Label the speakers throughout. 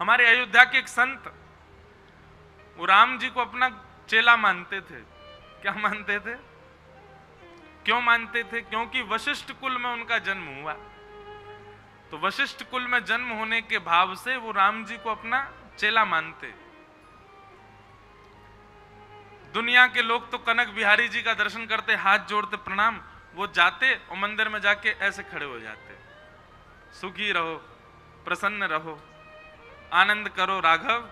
Speaker 1: हमारे अयोध्या के एक संत वो राम जी को अपना चेला मानते थे। क्या मानते थे? क्यों मानते थे? क्योंकि वशिष्ठ कुल में उनका जन्म हुआ। तो वशिष्ठ कुल में जन्म होने के भाव से वो राम जी को अपना चेला मानते। दुनिया के लोग तो कनक बिहारी जी का दर्शन करते, हाथ जोड़ते प्रणाम, वो जाते और मंदिर में जाके ऐसे खड़े हो जाते, सुखी रहो, प्रसन्न रहो, आनंद करो राघव,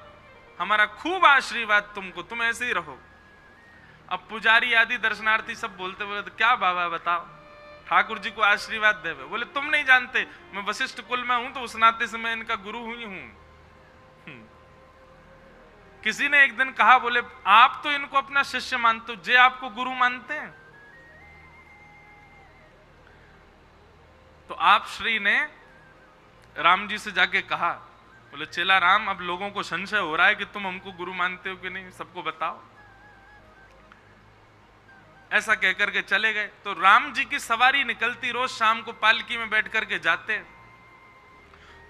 Speaker 1: हमारा खूब आशीर्वाद तुमको, तुम ऐसे ही रहो। अब पुजारी आदि दर्शनार्थी सब बोलते बोले तो क्या बाबा बताओ, ठाकुर जी को आशीर्वाद देवे। बोले तुम नहीं जानते, मैं वशिष्ठ कुल में हूं तो उस नाते से मैं इनका गुरु हुई हूं। किसी ने एक दिन कहा, बोले आप तो इनको अपना शिष्य मानते हो, जे आपको गुरु मानते हैं? तो आप श्री ने राम जी से जाके कहा, बोले चेला राम, अब लोगों को संशय हो रहा है कि तुम हमको गुरु मानते हो कि नहीं, सबको बताओ। ऐसा कहकर के चले गए। तो राम जी की सवारी निकलती, रोज शाम को पालकी में बैठ करके जाते।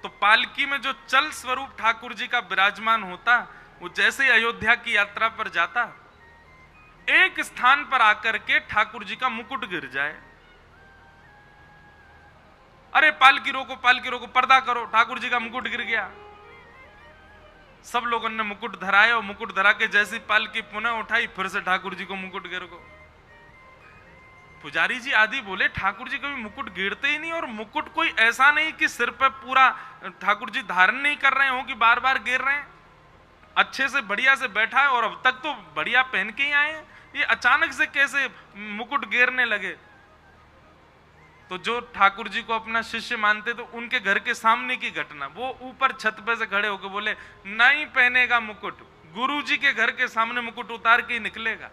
Speaker 1: तो पालकी में जो चल स्वरूप ठाकुर जी का विराजमान होता, वो जैसे ही अयोध्या की यात्रा पर जाता, एक स्थान पर आकर के ठाकुर जी का मुकुट गिर जाए। अरे पालकी रोको, पालकी रोको, पर्दा करो, ठाकुर जी का मुकुट गिर गया। सब लोगों ने मुकुट धराया और मुकुट धरा के जैसी पालकी पुनः उठाई, फिर से ठाकुर जी को मुकुट गिर गो। पुजारी जी आदि बोले ठाकुर जी कभी मुकुट गिरते ही नहीं, और मुकुट कोई ऐसा नहीं कि सिर पे पूरा ठाकुर जी धारण नहीं कर रहे हो कि बार बार गिर रहे हैं, अच्छे से बढ़िया से बैठा है और अब तक तो बढ़िया पहन के ही आए हैं, ये अचानक से कैसे मुकुट गिरने लगे? तो जो ठाकुर जी को अपना शिष्य मानते तो उनके घर के सामने की घटना, वो ऊपर छत पे से खड़े होकर बोले नहीं पहनेगा मुकुट, गुरु जी के घर के सामने मुकुट उतार के ही निकलेगा।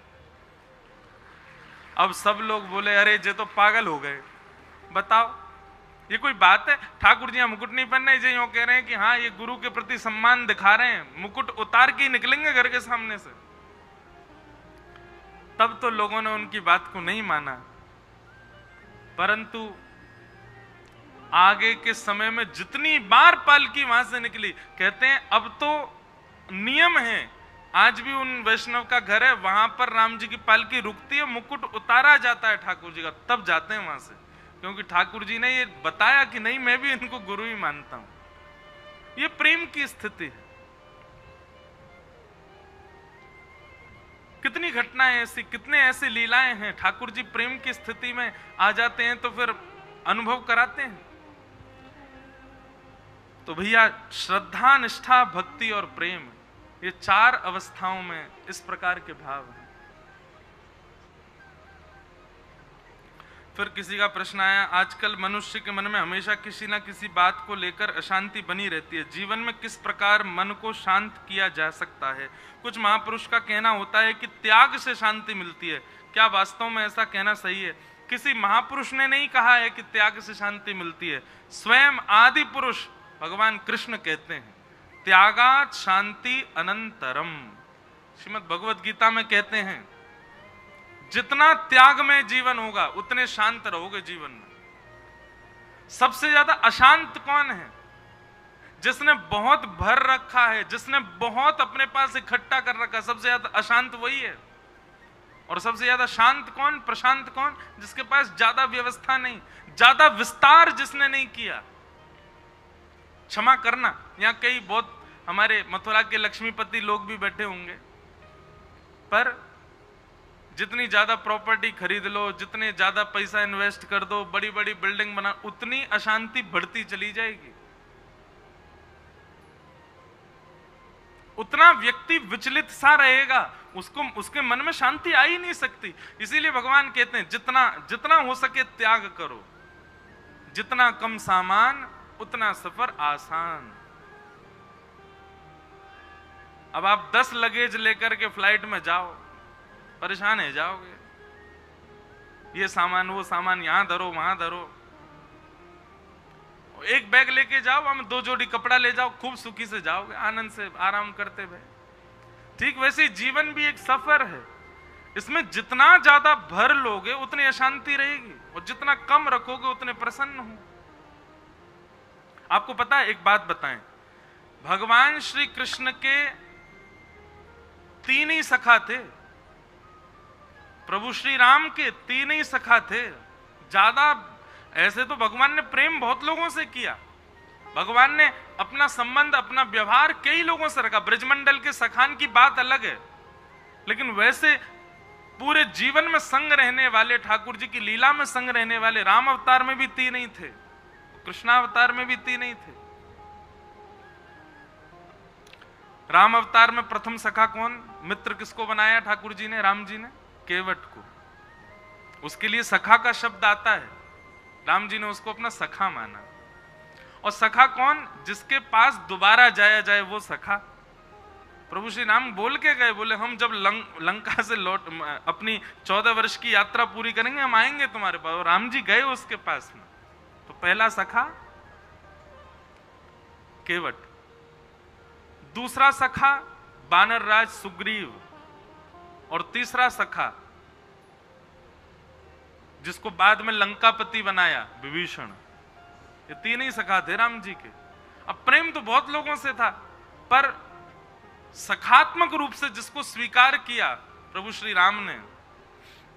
Speaker 1: अब सब लोग बोले अरे ये तो पागल हो गए, बताओ ये कोई बात है? ठाकुर जी मुकुट नहीं पहन रहे, ये यूं कह रहे हैं कि हाँ ये गुरु के प्रति सम्मान दिखा रहे हैं, मुकुट उतार के ही निकलेंगे घर के सामने से। तब तो लोगों ने उनकी बात को नहीं माना, परंतु आगे के समय में जितनी बार पालकी वहां से निकली, कहते हैं अब तो नियम है, आज भी उन वैष्णव का घर है, वहां पर राम जी की पालकी रुकती है, मुकुट उतारा जाता है ठाकुर जी का, तब जाते हैं वहां से, क्योंकि ठाकुर जी ने ये बताया कि नहीं मैं भी इनको गुरु ही मानता हूं। ये प्रेम की स्थिति है। कितनी घटनाएं ऐसी, कितने ऐसे लीलाएं हैं, ठाकुर जी प्रेम की स्थिति में आ जाते हैं तो फिर अनुभव कराते हैं। तो भैया श्रद्धा, निष्ठा, भक्ति और प्रेम, ये चार अवस्थाओं में इस प्रकार के भाव हैं। फिर किसी का प्रश्न आया, आजकल मनुष्य के मन में हमेशा किसी ना किसी बात को लेकर अशांति बनी रहती है, जीवन में किस प्रकार मन को शांत किया जा सकता है? कुछ महापुरुष का कहना होता है कि त्याग से शांति मिलती है, क्या वास्तव में ऐसा कहना सही है? किसी महापुरुष ने नहीं कहा है कि त्याग से शांति मिलती है, स्वयं आदि पुरुष भगवान कृष्ण कहते हैं त्यागात शांति अनंतरम। श्रीमद् भगवद गीता में कहते हैं जितना त्याग में जीवन होगा उतने शांत रहोगे जीवन में। सबसे ज्यादा अशांत कौन है? जिसने बहुत भर रखा है, जिसने बहुत अपने पास इकट्ठा कर रखा है, सबसे ज्यादा अशांत वही है। और सबसे ज्यादा शांत कौन, प्रशांत कौन? जिसके पास ज्यादा व्यवस्था नहीं, ज्यादा विस्तार जिसने नहीं किया। क्षमा करना, यहाँ कई बहुत हमारे मथुरा के लक्ष्मीपति लोग भी बैठे होंगे, पर जितनी ज्यादा प्रॉपर्टी खरीद लो, जितने ज्यादा पैसा इन्वेस्ट कर दो, बड़ी बड़ी बिल्डिंग बना, उतनी अशांति बढ़ती चली जाएगी, उतना व्यक्ति विचलित सा रहेगा, उसको उसके मन में शांति आ ही नहीं सकती। इसीलिए भगवान कहते हैं जितना जितना हो सके त्याग करो, जितना कम सामान उतना सफर आसान। अब आप 10 लगेज लेकर के फ्लाइट में जाओ, परेशान है जाओगे, ये सामान वो सामान यहां धरो वहां धरो। एक बैग लेके जाओ, हम 2 जोड़ी कपड़ा ले जाओ, खूब सुखी से जाओगे, आनंद से आराम करते हुए। ठीक वैसे जीवन भी एक सफर है, इसमें जितना ज्यादा भर लोगे उतनी अशांति रहेगी, और जितना कम रखोगे उतने प्रसन्न हो। आपको पता है, एक बात बताएं, भगवान श्री कृष्ण के तीन ही सखा थे, प्रभु श्री राम के तीन ही सखा थे। ज्यादा ऐसे तो भगवान ने प्रेम बहुत लोगों से किया, भगवान ने अपना संबंध अपना व्यवहार कई लोगों से रखा। ब्रजमंडल के सखान की बात अलग है, लेकिन वैसे पूरे जीवन में संग रहने वाले, ठाकुर जी की लीला में संग रहने वाले, राम अवतार में भी तीन ही थे, कृष्णावतार में भी तीन ही थे। राम अवतार में प्रथम सखा कौन, मित्र किसको बनाया ठाकुर जी ने, राम जी ने? केवट को। उसके लिए सखा का शब्द आता है, राम जी ने उसको अपना सखा माना। और सखा कौन, जिसके पास दोबारा जाया जाए वो सखा। प्रभु श्री राम बोल के गए, बोले हम जब लंका से लौट अपनी 14 वर्ष की यात्रा पूरी करेंगे, हम आएंगे तुम्हारे पास। और राम जी गए उसके पास में। तो पहला सखा केवट, दूसरा सखा बानर राज सुग्रीव, और तीसरा सखा जिसको बाद में लंकापति बनाया विभीषण। ये तीन ही सखा थे राम जी के। अब प्रेम तो बहुत लोगों से था, पर सखात्मक रूप से जिसको स्वीकार किया प्रभु श्री राम ने,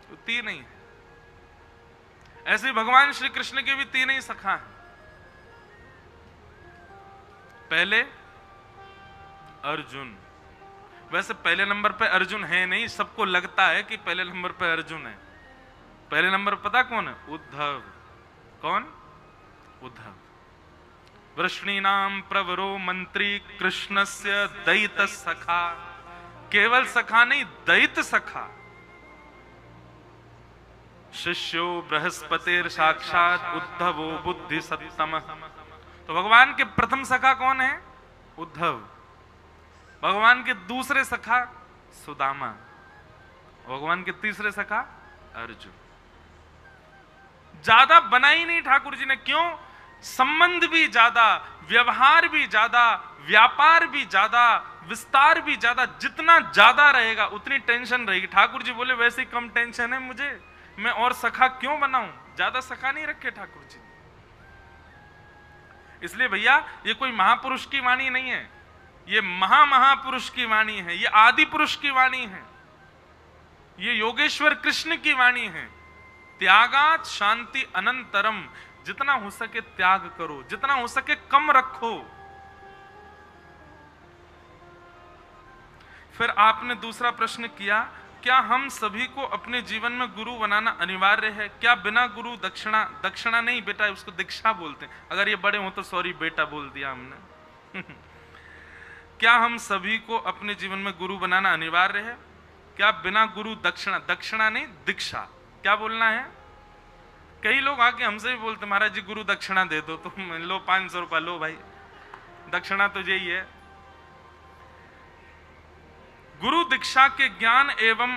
Speaker 1: तो तीन ही है। ऐसे भगवान श्री कृष्ण के भी तीन ही सखा हैं। पहले अर्जुन, वैसे पहले नंबर पे अर्जुन है नहीं, सबको लगता है कि पहले नंबर पे अर्जुन है। पहले नंबर पता कौन है? उद्धव। कौन? उद्धव। वृष्णीनाम प्रवरो मंत्री कृष्णस्य दैत सखा। केवल सखा नहीं, दैत सखा। शिष्यो बृहस्पतिर साक्षात उद्धवो बुद्धि सत्तम। तो भगवान के प्रथम सखा कौन है? उद्धव। भगवान के दूसरे सखा सुदामा। भगवान के तीसरे सखा अर्जुन। ज्यादा बना ही नहीं ठाकुर जी ने। क्यों? संबंध भी ज्यादा, व्यवहार भी ज्यादा, व्यापार भी ज्यादा, विस्तार भी ज्यादा। जितना ज्यादा रहेगा उतनी टेंशन रहेगी। ठाकुर जी बोले वैसे ही कम टेंशन है मुझे, मैं और सखा क्यों बनाऊं? ज्यादा सखा नहीं रखे ठाकुर जी। इसलिए भैया ये कोई महापुरुष की वाणी नहीं है, ये महापुरुष की वाणी है, ये आदि पुरुष की वाणी है, ये योगेश्वर कृष्ण की वाणी है। त्यागात शांति अनंतरम। जितना हो सके त्याग करो, जितना हो सके कम रखो। फिर आपने दूसरा प्रश्न किया, क्या हम सभी को अपने जीवन में गुरु बनाना अनिवार्य है? क्या बिना गुरु दक्षिणा नहीं बेटा, उसको दीक्षा बोलते हैं। अगर ये बड़े हो तो सॉरी बेटा बोल दिया हमने। क्या हम सभी को अपने जीवन में गुरु बनाना अनिवार्य है? क्या बिना गुरु दक्षिणा नहीं, दीक्षा। क्या बोलना है? कई लोग आके हमसे भी बोलते महाराज जी गुरु दक्षिणा दे दो, तो लो 500 रुपया लो भाई, दक्षिणा तो यही है। गुरु दीक्षा के ज्ञान एवं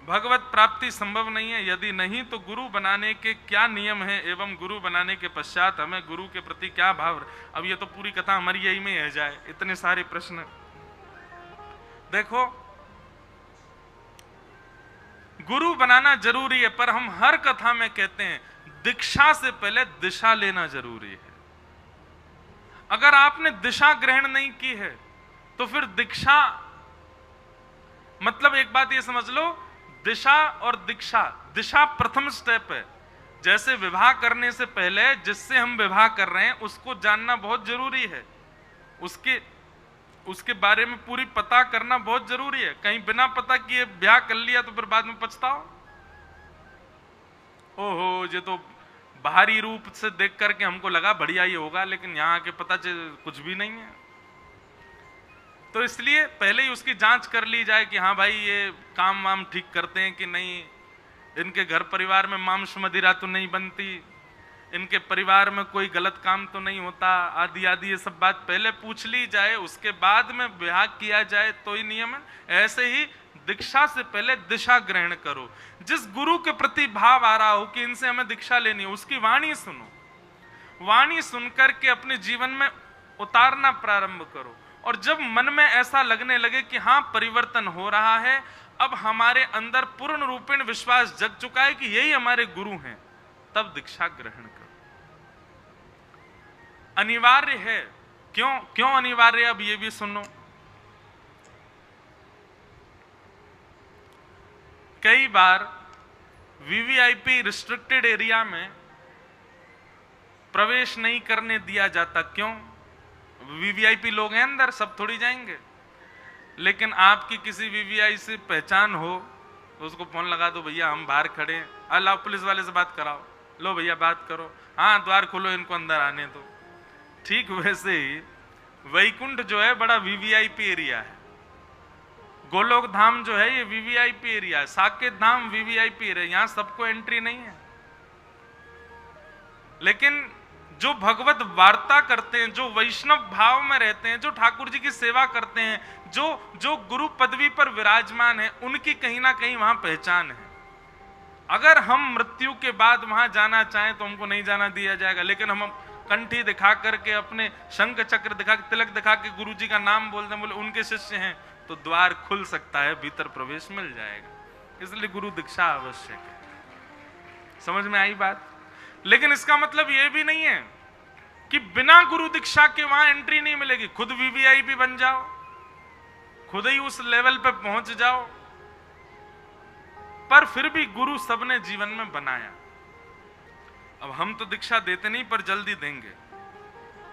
Speaker 1: भगवत प्राप्ति संभव नहीं है। यदि नहीं तो गुरु बनाने के क्या नियम है एवं गुरु बनाने के पश्चात हमें गुरु के प्रति क्या भाव? अब ये तो पूरी कथा हमारी यही में रह जाए, इतने सारे प्रश्न। देखो, गुरु बनाना जरूरी है, पर हम हर कथा में कहते हैं दीक्षा से पहले दिशा लेना जरूरी है। अगर आपने दिशा ग्रहण नहीं की है तो फिर दीक्षा मतलब एक बात ये समझ लो, दिशा और दीक्षा, दिशा प्रथम स्टेप है। जैसे विवाह करने से पहले जिससे हम विवाह कर रहे हैं उसको जानना बहुत जरूरी है, उसके बारे में पूरी पता करना बहुत जरूरी है। कहीं बिना पता किए ब्याह कर लिया तो फिर बाद में पछताओ। ओहो ये तो बाहरी रूप से देख करके हमको लगा बढ़िया ही होगा, लेकिन यहाँ आके पता चल कुछ भी नहीं है। तो इसलिए पहले ही उसकी जांच कर ली जाए कि हाँ भाई ये काम वाम ठीक करते हैं कि नहीं, इनके घर परिवार में मांस मदिरा तो नहीं बनती, इनके परिवार में कोई गलत काम तो नहीं होता, आदि आदि ये सब बात पहले पूछ ली जाए, उसके बाद में विवाह किया जाए तो ही नियम है। ऐसे ही दीक्षा से पहले दिशा ग्रहण करो। जिस गुरु के प्रति भाव आ रहा हो कि इनसे हमें दीक्षा लेनी है, उसकी वाणी सुनो, वाणी सुनकर के अपने जीवन में उतारना प्रारंभ करो। और जब मन में ऐसा लगने लगे कि हाँ परिवर्तन हो रहा है, अब हमारे अंदर पूर्ण रूपेण विश्वास जग चुका है कि यही हमारे गुरु हैं, तब दीक्षा ग्रहण करो। अनिवार्य है, क्यों क्यों अनिवार्य? अब ये भी सुनो। कई बार वीवीआईपी रिस्ट्रिक्टेड एरिया में प्रवेश नहीं करने दिया जाता। क्यों? वीवीआईपी लोग हैं अंदर, सब थोड़ी जाएंगे। लेकिन आपकी किसी वीवीआई से पहचान हो तो उसको फोन लगा दो, भैया हम बाहर खड़े हैं, अल्लाह पुलिस वाले से बात कराओ, लो भैया बात करो, हाँ द्वार खोलो, इनको अंदर आने दो। ठीक वैसे ही वैकुंठ जो है बड़ा वीवीआईपी एरिया है। गोलोक धाम जो है ये वीवीआईपी एरिया है। साकेत धाम वीवीआईपी एरिया, यहां सबको एंट्री नहीं है। लेकिन जो भगवत वार्ता करते हैं, जो वैष्णव भाव में रहते हैं, जो ठाकुर जी की सेवा करते हैं, जो गुरु पदवी पर विराजमान है, उनकी कहीं ना कहीं वहां पहचान है। अगर हम मृत्यु के बाद वहां जाना चाहें तो हमको नहीं जाना दिया जाएगा। लेकिन हम कंठी दिखा करके, अपने शंख चक्र दिखा के, तिलक दिखा के गुरु जी का नाम बोलते हैं, बोले उनके शिष्य हैं, तो द्वार खुल सकता है, भीतर प्रवेश मिल जाएगा। इसलिए गुरु दीक्षा आवश्यक है। समझ में आई बात? लेकिन इसका मतलब यह भी नहीं है कि बिना गुरु दीक्षा के वहां एंट्री नहीं मिलेगी। खुद वीवीआईपी बन जाओ, खुद ही उस लेवल पे पहुंच जाओ, पर फिर भी गुरु सबने जीवन में बनाया। अब हम तो दीक्षा देते नहीं, पर जल्दी देंगे।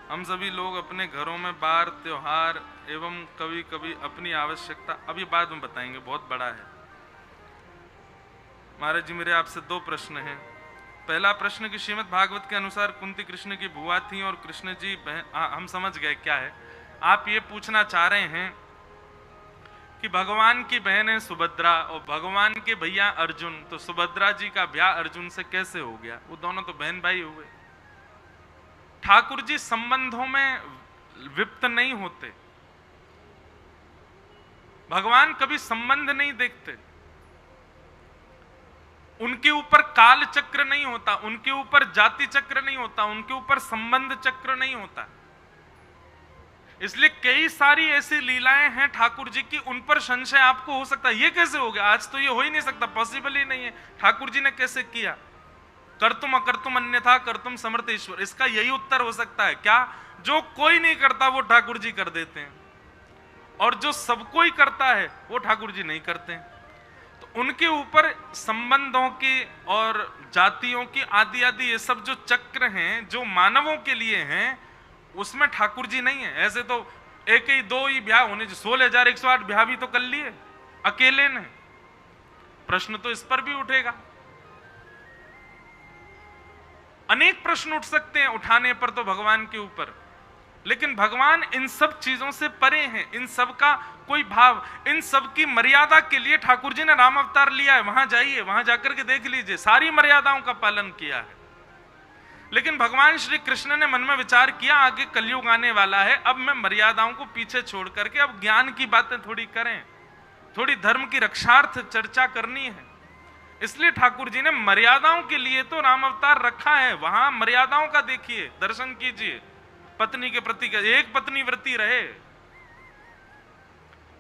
Speaker 1: हम सभी लोग अपने घरों में बार त्योहार एवं कभी कभी अपनी आवश्यकता, अभी बाद में बताएंगे, बहुत बड़ा है। महाराज जी मेरे आपसे 2 प्रश्न हैं। पहला प्रश्न कि श्रीमद् भागवत के अनुसार कुंती कृष्ण की बुआ थी और कृष्ण जी बहन, हम समझ गए क्या है। आप ये पूछना चाह रहे हैं कि भगवान की बहन है सुभद्रा और भगवान के भैया अर्जुन, तो सुभद्रा जी का ब्याह अर्जुन से कैसे हो गया? वो दोनों तो बहन भाई हुए। ठाकुर जी संबंधों में विप्त नहीं होते। भगवान कभी संबंध नहीं देखते। उनके ऊपर काल चक्र नहीं होता, उनके ऊपर जाति चक्र नहीं होता, उनके ऊपर संबंध चक्र नहीं होता। इसलिए कई सारी ऐसी लीलाएं हैं ठाकुर जी की, उन पर संशय आपको हो सकता है, ये कैसे हो गया? आज तो ये हो ही नहीं सकता, पॉसिबल ही नहीं है। ठाकुर जी ने कैसे किया? कर्तुम अकर्तुम अन्यथा कर्तुम समर्थ ईश्वर, इसका यही उत्तर हो सकता है। क्या? जो कोई नहीं करता वो ठाकुर जी कर देते हैं, और जो सब कोई करता है वो ठाकुर जी नहीं करते हैं। तो उनके ऊपर संबंधों की और जातियों की आदि आदि ये सब जो चक्र हैं, जो मानवों के लिए हैं, उसमें ठाकुर जी नहीं है। ऐसे तो एक ही 2 ही ब्याह होने, 16,108 ब्याह भी तो कर लिए अकेले ने। प्रश्न तो इस पर भी उठेगा, अनेक प्रश्न उठ सकते हैं उठाने पर तो भगवान के ऊपर। लेकिन भगवान इन सब चीजों से परे हैं, इन सब का कोई भाव, इन सब की मर्यादा के लिए ठाकुर जी ने राम अवतार लिया है। वहां जाइए, वहां जाकर के देख लीजिए, सारी मर्यादाओं का पालन किया है। लेकिन भगवान श्री कृष्ण ने मन में विचार किया, आगे कलयुग आने वाला है, अब मैं मर्यादाओं को पीछे छोड़ करके अब ज्ञान की बातें थोड़ी करें, थोड़ी धर्म की रक्षार्थ चर्चा करनी है। इसलिए ठाकुर जी ने मर्यादाओं के लिए तो राम अवतार रखा है। वहां मर्यादाओं का देखिए, दर्शन कीजिए। पत्नी के प्रति एक पत्नी व्रती रहे,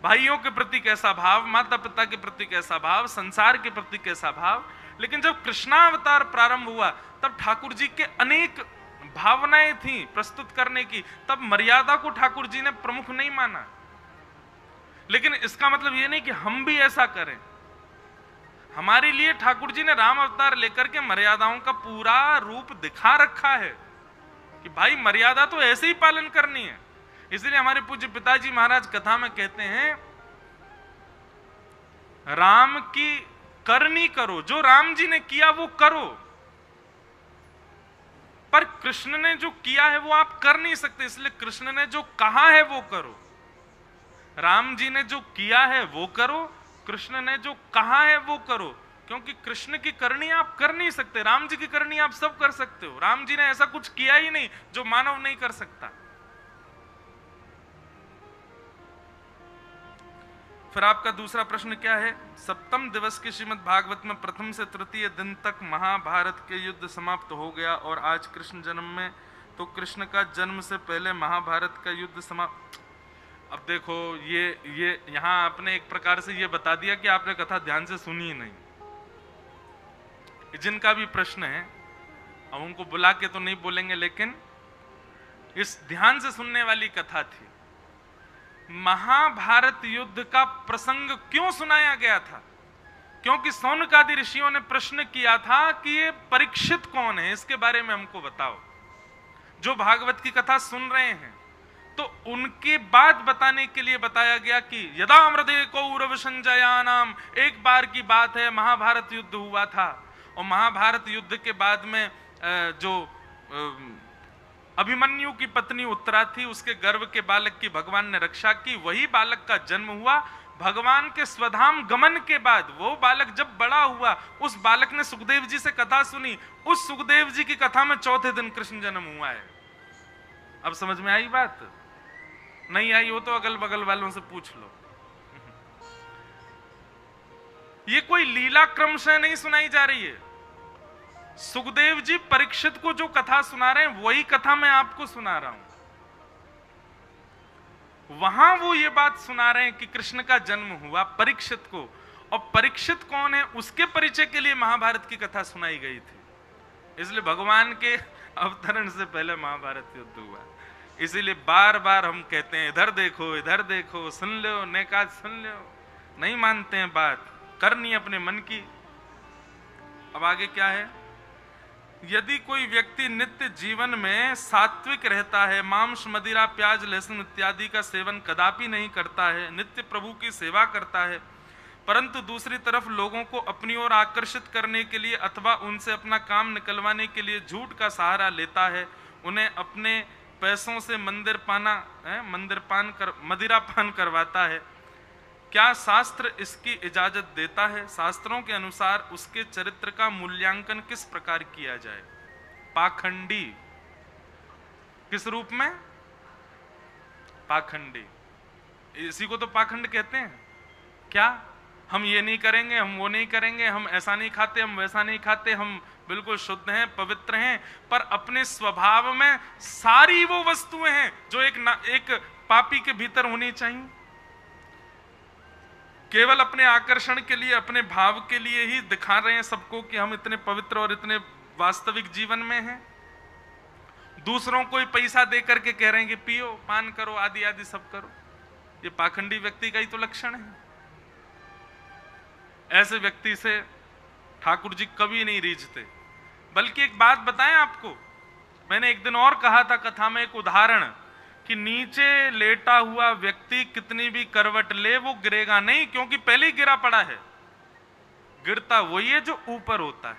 Speaker 1: भाइयों के प्रति कैसा भाव, माता पिता के प्रति कैसा भाव, संसार के प्रति कैसा भाव। लेकिन जब कृष्णावतार प्रारंभ हुआ तब ठाकुर जी के अनेक भावनाएं थी प्रस्तुत करने की, तब मर्यादा को ठाकुर जी ने प्रमुख नहीं माना। लेकिन इसका मतलब यह नहीं कि हम भी ऐसा करें। हमारे लिए ठाकुर जी ने राम अवतार लेकर के मर्यादाओं का पूरा रूप दिखा रखा है कि भाई मर्यादा तो ऐसे ही पालन करनी है। इसलिए हमारे पूज्य पिताजी महाराज कथा में कहते हैं, राम की करनी करो, जो राम जी ने किया वो करो, पर कृष्ण ने जो किया है वो आप कर नहीं सकते। इसलिए कृष्ण ने जो कहा है वो करो। राम जी ने जो किया है वो करो, कृष्ण ने जो कहा है वो करो। क्योंकि कृष्ण की करनी आप कर नहीं सकते, राम जी की करनी आप सब कर सकते हो। राम जी ने ऐसा कुछ किया ही नहीं जो मानव नहीं कर सकता। फिर आपका दूसरा प्रश्न क्या है? सप्तम दिवस के श्रीमद् भागवत में प्रथम से तृतीय दिन तक महाभारत के युद्ध समाप्त हो गया और आज कृष्ण जन्म में, तो कृष्ण का जन्म से पहले महाभारत का युद्ध समाप्त। अब देखो ये यहां आपने एक प्रकार से ये बता दिया कि आपने कथा ध्यान से सुनी ही नहीं। जिनका भी प्रश्न है, अब उनको बुला के तो नहीं बोलेंगे, लेकिन इस ध्यान से सुनने वाली कथा थी। महाभारत युद्ध का प्रसंग क्यों सुनाया गया था? क्योंकि सौनकादि ऋषियों ने प्रश्न किया था कि ये परीक्षित कौन है, इसके बारे में हमको बताओ। जो भागवत की कथा सुन रहे हैं तो उनके बाद बताने के लिए बताया गया कि यदा मृदे कौरव संजयानाम, एक बार की बात है, महाभारत युद्ध हुआ था और महाभारत युद्ध के बाद में जो अभिमन्यु की पत्नी उत्तरा थी, उसके गर्भ के बालक की भगवान ने रक्षा की, वही बालक का जन्म हुआ। भगवान के स्वधाम गमन के बाद वो बालक जब बड़ा हुआ, उस बालक ने सुखदेव जी से कथा सुनी, उस सुखदेव जी की कथा में चौथे दिन कृष्ण जन्म हुआ है। अब समझ में आई बात? नहीं आई हो तो अगल बगल वालों से पूछ लो। ये कोई लीला क्रम से नहीं सुनाई जा रही है। सुखदेव जी परीक्षित को जो कथा सुना रहे हैं वही कथा मैं आपको सुना रहा हूं। वहां वो ये बात सुना रहे हैं कि कृष्ण का जन्म हुआ परीक्षित को, और परीक्षित कौन है उसके परिचय के लिए महाभारत की कथा सुनाई गई थी। इसलिए भगवान के अवतरण से पहले महाभारत युद्ध हुआ। इसीलिए बार बार हम कहते हैं इधर देखो, सुन लो, नेका सुन लो। नहीं मानते हैं बात, करनी अपने मन की। अब आगे क्या है? यदि कोई व्यक्ति नित्य जीवन में सात्विक रहता है, मांस मदिरा प्याज लहसुन इत्यादि का सेवन कदापि नहीं करता है, नित्य प्रभु की सेवा करता है, परंतु दूसरी तरफ लोगों को अपनी ओर आकर्षित करने के लिए अथवा उनसे अपना काम निकलवाने के लिए झूठ का सहारा लेता है, उन्हें अपने पैसों से मदिरा पान करवाता है, क्या शास्त्र इसकी इजाजत देता है? शास्त्रों के अनुसार उसके चरित्र का मूल्यांकन किस प्रकार किया जाए? पाखंडी। किस रूप में? पाखंडी। इसी को तो पाखंड कहते हैं। क्या हम ये नहीं करेंगे, हम वो नहीं करेंगे, हम ऐसा नहीं खाते, हम वैसा नहीं खाते, हम बिल्कुल शुद्ध हैं, पवित्र हैं, पर अपने स्वभाव में सारी वो वस्तुएं हैं जो एक पापी के भीतर होनी चाहिए। केवल अपने आकर्षण के लिए, अपने भाव के लिए ही दिखा रहे हैं सबको कि हम इतने पवित्र और इतने वास्तविक जीवन में हैं। दूसरों को पैसा दे करके कह रहे हैं कि पियो, पान करो, आदि आदि सब करो। ये पाखंडी व्यक्ति का ही तो लक्षण है। ऐसे व्यक्ति से ठाकुर जी कभी नहीं रीझते। बल्कि एक बात बताएं आपको, मैंने एक दिन और कहा था कथा में एक उदाहरण कि नीचे लेटा हुआ व्यक्ति कितनी भी करवट ले वो गिरेगा नहीं, क्योंकि पहले ही गिरा पड़ा है। गिरता वही है जो ऊपर होता है।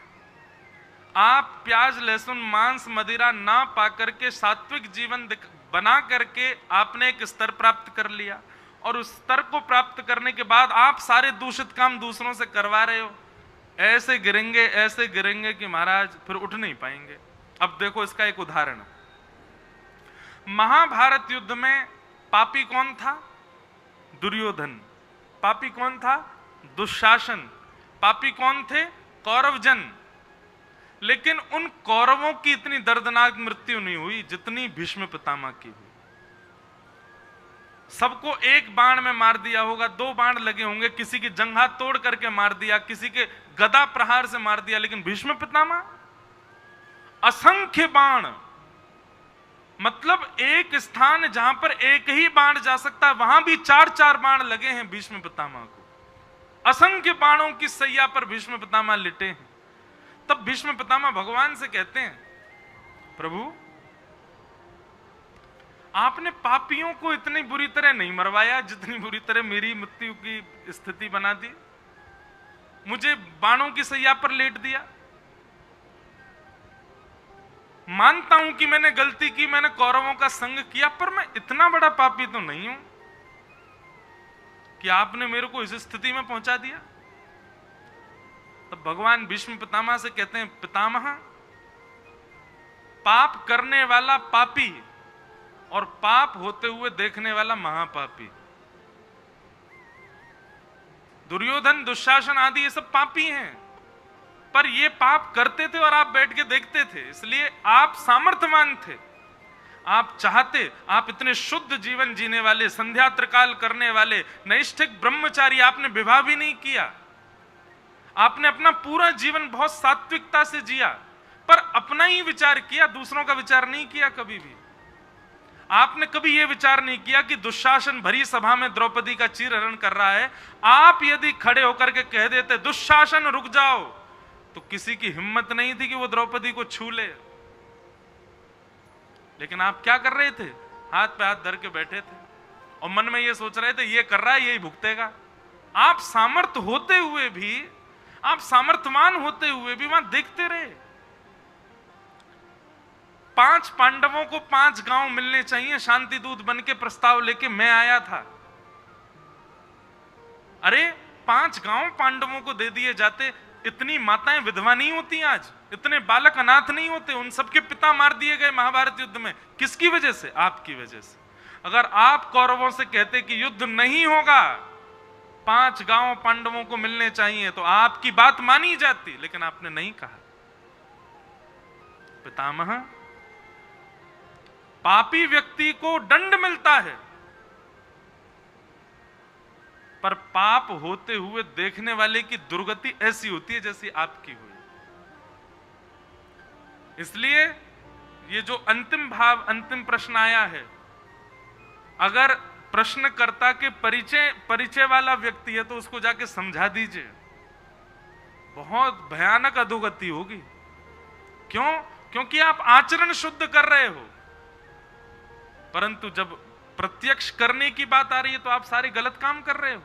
Speaker 1: आप प्याज लहसुन मांस मदिरा ना पा करके सात्विक जीवन बना करके आपने एक स्तर प्राप्त कर लिया, और उस स्तर को प्राप्त करने के बाद आप सारे दूषित काम दूसरों से करवा रहे हो। ऐसे गिरेंगे कि महाराज फिर उठ नहीं पाएंगे। अब देखो इसका एक उदाहरण। महाभारत युद्ध में पापी कौन था? दुर्योधन। पापी कौन था? दुशासन। पापी कौन थे? कौरवजन। लेकिन उन कौरवों की इतनी दर्दनाक मृत्यु नहीं हुई जितनी भीष्म पितामह की हुई। सबको एक बाण में मार दिया होगा, 2 बाण लगे होंगे, किसी की जंघा तोड़ करके मार दिया, किसी के गदा प्रहार से मार दिया, लेकिन भीष्म पितामह असंख्य बाण। मतलब एक स्थान जहां पर एक ही बाण जा सकता है वहां भी 4-4 बाण लगे हैं भीष्म पितामह को। असंख्य बाणों की सैया पर भीष्म पितामह लिटे हैं। तब भीष्म पितामह भगवान से कहते हैं, प्रभु आपने पापियों को इतनी बुरी तरह नहीं मरवाया जितनी बुरी तरह मेरी मृत्यु की स्थिति बना दी। मुझे बाणों की सैया पर लेट दिया। मानता हूं कि मैंने गलती की, मैंने कौरवों का संग किया, पर मैं इतना बड़ा पापी तो नहीं हूं कि आपने मेरे को इस स्थिति में पहुंचा दिया। तब भगवान भीष्म पितामह से कहते हैं, पितामह पाप करने वाला पापी और पाप होते हुए देखने वाला महापापी। दुर्योधन दुशासन आदि ये सब पापी हैं, पर ये पाप करते थे और आप बैठ के देखते थे, इसलिए आप सामर्थ्यवान थे। आप चाहते, आप इतने शुद्ध जीवन जीने वाले, संध्या त्रिकाल करने वाले, नैष्ठिक ब्रह्मचारी, आपने विवाह भी नहीं किया। आपने अपना पूरा जीवन बहुत सात्विकता से जिया, पर अपना ही विचार किया, दूसरों का विचार नहीं किया कभी भी। आपने कभी यह विचार नहीं किया कि दुशासन भरी सभा में द्रौपदी का चीरहरण कर रहा है, आप यदि खड़े होकर के कह देते दुशासन रुक जाओ, तो किसी की हिम्मत नहीं थी कि वो द्रौपदी को छू ले। लेकिन आप क्या कर रहे थे? हाथ पे हाथ धर के बैठे थे और मन में ये सोच रहे थे ये कर रहा है यही भुगतेगा। आप सामर्थ्य होते हुए भी, आप सामर्थ्यवान होते हुए भी वहां देखते रहे। 5 पांडवों को 5 गांव मिलने चाहिए, शांति दूत बन के प्रस्ताव लेके मैं आया था। अरे 5 गांव पांडवों को दे दिए जाते, इतनी माताएं विधवा नहीं होती आज, इतने बालक अनाथ नहीं होते, उन सबके पिता मार दिए गए महाभारत युद्ध में। किसकी वजह से? आपकी वजह से। अगर आप कौरवों से कहते कि युद्ध नहीं होगा, 5 गांव पांडवों को मिलने चाहिए, तो आपकी बात मानी जाती, लेकिन आपने नहीं कहा। पितामह, पापी व्यक्ति को दंड मिलता है, पर पाप होते हुए देखने वाले की दुर्गति ऐसी होती है जैसी आपकी हुई। इसलिए ये जो अंतिम भाव, अंतिम प्रश्न आया है, अगर प्रश्नकर्ता के परिचय वाला व्यक्ति है तो उसको जाके समझा दीजिए, बहुत भयानक अधोगति होगी। क्यों? क्योंकि आप आचरण शुद्ध कर रहे हो, परंतु जब प्रत्यक्ष करने की बात आ रही है तो आप सारे गलत काम कर रहे हो।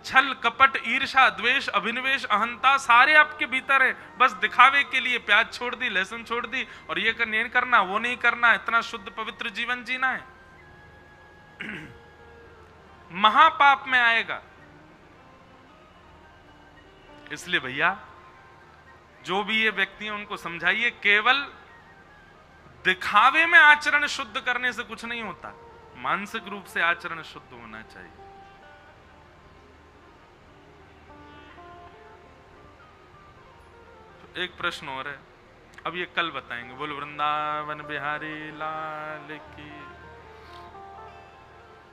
Speaker 1: छल, कपट, ईर्ष्या, द्वेष, अभिनिवेश, अहंता सारे आपके भीतर है। बस दिखावे के लिए प्याज छोड़ दी, लहसुन छोड़ दी, और ये नहीं करना, वो नहीं करना, इतना शुद्ध पवित्र जीवन जीना है। महापाप में आएगा। इसलिए भैया, जो भी ये व्यक्ति हैं उनको समझाइए, केवल दिखावे में आचरण शुद्ध करने से कुछ नहीं होता, मानसिक रूप से आचरण शुद्ध होना चाहिए। तो एक प्रश्न और है, अब ये कल बताएंगे। बोल वृंदावन बिहारी लाल की।